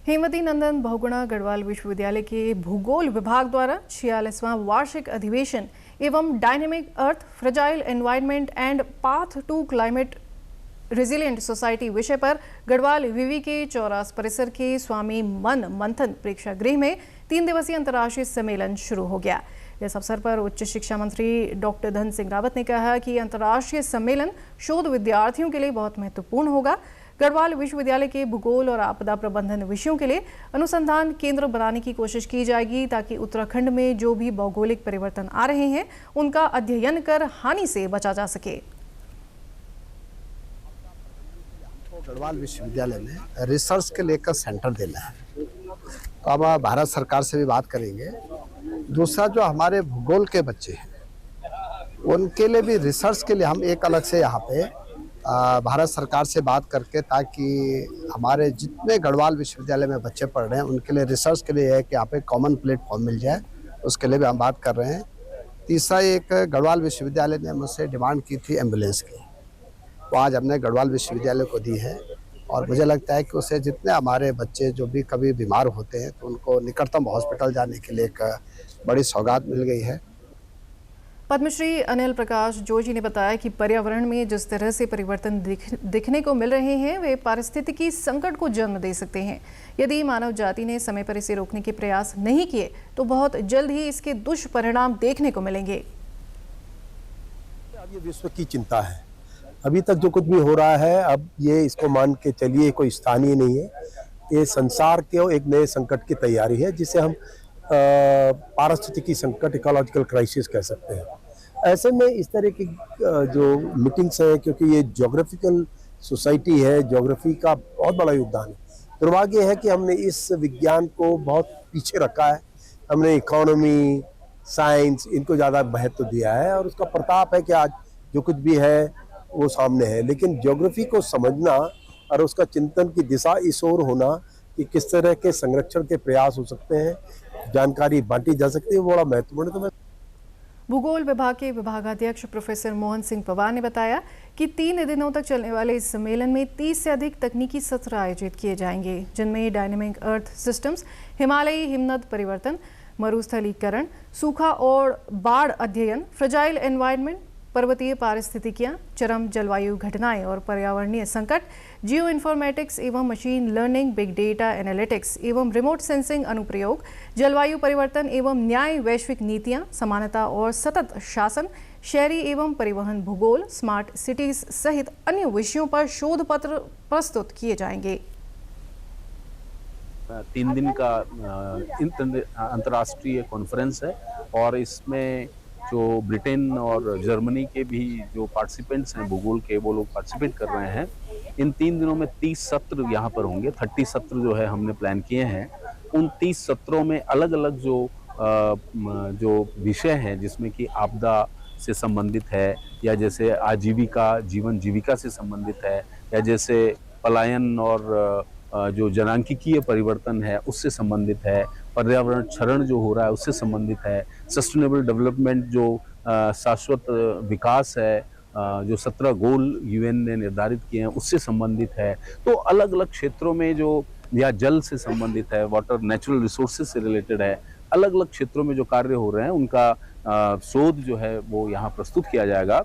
हेमवती नंदन बहुगुणा गढ़वाल विश्वविद्यालय के भूगोल विभाग द्वारा 46वां वार्षिक अधिवेशन एवं dynamic earth fragile environment and path to climate resilient society विषय पर गढ़वाल विवि के चौरास परिसर के स्वामी मन मंथन प्रेक्षागृह में 3 दिवसीय अंतर्राष्ट्रीय सम्मेलन शुरू हो गया। इस अवसर पर उच्च शिक्षा मंत्री डॉक्टर धन सिंह रावत ने कहा कि अंतर्राष्ट्रीय सम्मेलन शोध विद्यार्थियों के लिए बहुत महत्वपूर्ण होगा। गढ़वाल विश्वविद्यालय के भूगोल और आपदा प्रबंधन विषयों के लिए अनुसंधान केंद्र बनाने की कोशिश की जाएगी ताकि उत्तराखंड में जो भी भौगोलिक परिवर्तन आ रहे हैं उनका अध्ययन कर हानि से बचा जा सके। गढ़वाल विश्वविद्यालय में रिसर्च के लेकर सेंटर देना है, तो अब भारत सरकार से भी बात करेंगे। दूसरा, जो हमारे भूगोल के बच्चे हैं उनके लिए भी रिसर्च के लिए हम एक अलग से यहाँ पे भारत सरकार से बात करके, ताकि हमारे जितने गढ़वाल विश्वविद्यालय में बच्चे पढ़ रहे हैं उनके लिए रिसर्च के लिए है कि यहाँ पे कॉमन प्लेटफॉर्म मिल जाए, उसके लिए भी हम बात कर रहे हैं। तीसरा, एक गढ़वाल विश्वविद्यालय ने मुझसे डिमांड की थी एम्बुलेंस की, वो आज हमने गढ़वाल विश्वविद्यालय को दी है और मुझे लगता है कि उससे जितने हमारे बच्चे जो भी कभी बीमार होते हैं तो उनको निकटतम हॉस्पिटल जाने के लिए एक बड़ी सौगात मिल गई है। पद्मश्री अनिल प्रकाश जोशी ने बताया कि पर्यावरण में जिस तरह से परिवर्तन दिखने को मिल रहे हैं वे पारिस्थितिकी संकट को जन्म दे सकते हैं। यदि मानव जाति ने समय पर इसे रोकने के प्रयास नहीं किए तो बहुत जल्द ही इसके दुष्परिणाम देखने को मिलेंगे। अब ये विश्व की चिंता है। अभी तक जो कुछ भी हो रहा है, अब ये इसको मान के चलिए कोई स्थानीय नहीं है, ये संसार के एक नए संकट की तैयारी है जिसे हम पारिस्थितिकी संकट, इकोलॉजिकल क्राइसिस कह सकते हैं। ऐसे में इस तरह की जो मीटिंग्स है, क्योंकि ये ज्योग्राफिकल सोसाइटी है, ज्योग्राफी का बहुत बड़ा योगदान है। दुर्भाग्य है कि हमने इस विज्ञान को बहुत पीछे रखा है। हमने इकोनॉमी, साइंस इनको ज़्यादा महत्व दिया है और उसका प्रताप है कि आज जो कुछ भी है वो सामने है। लेकिन ज्योग्राफी को समझना और उसका चिंतन की दिशा इस ओर होना कि किस तरह के संरक्षण के प्रयास हो सकते हैं, जानकारी बांटी जा सकती है, वो बड़ा महत्वपूर्ण है। भूगोल विभाग के विभागाध्यक्ष प्रोफेसर मोहन सिंह पवार ने बताया कि 3 दिनों तक चलने वाले इस सम्मेलन में 30 से अधिक तकनीकी सत्र आयोजित किए जाएंगे, जिनमें डायनेमिक अर्थ सिस्टम्स, हिमालयी हिमनद परिवर्तन, मरुस्थलीकरण, सूखा और बाढ़ अध्ययन, फ्रेजाइल एनवायरनमेंट, पर्वतीय पारिस्थितिकियां, चरम जलवायु घटनाएं और पर्यावरणीय संकट, जियो इन्फॉर्मेटिक्स एवं machine learning, big data analytics एवं रिमोट सेंसिंग अनुप्रयोग, जलवायु परिवर्तन एवं न्याय, वैश्विक नीतियां, समानता और सतत शासन, शहरी एवं परिवहन भूगोल, स्मार्ट सिटीज सहित अन्य विषयों पर शोध पत्र प्रस्तुत किए जाएंगे। 3 दिन का अंतर्राष्ट्रीय कॉन्फ्रेंस है और इसमें जो ब्रिटेन और जर्मनी के भी जो पार्टिसिपेंट्स हैं भूगोल के, वो लोग पार्टिसिपेट कर रहे हैं। इन 3 दिनों में 30 सत्र यहाँ पर होंगे। 30 सत्र जो है हमने प्लान किए हैं। उन 30 सत्रों में अलग अलग जो विषय हैं जिसमें कि आपदा से संबंधित है, या जैसे आजीविका, जीवन जीविका से संबंधित है, या जैसे पलायन और जो जनांकिकीय परिवर्तन है उससे संबंधित है, पर्यावरण क्षरण जो हो रहा है उससे संबंधित है, सस्टेनेबल डेवलपमेंट जो शाश्वत विकास है, जो 17 गोल यूएन ने निर्धारित किए हैं उससे संबंधित है। तो अलग अलग क्षेत्रों में जो, या जल से संबंधित है, वाटर नेचुरल रिसोर्सेज से रिलेटेड है, अलग अलग क्षेत्रों में जो कार्य हो रहे हैं उनका शोध जो है वो यहाँ प्रस्तुत किया जाएगा।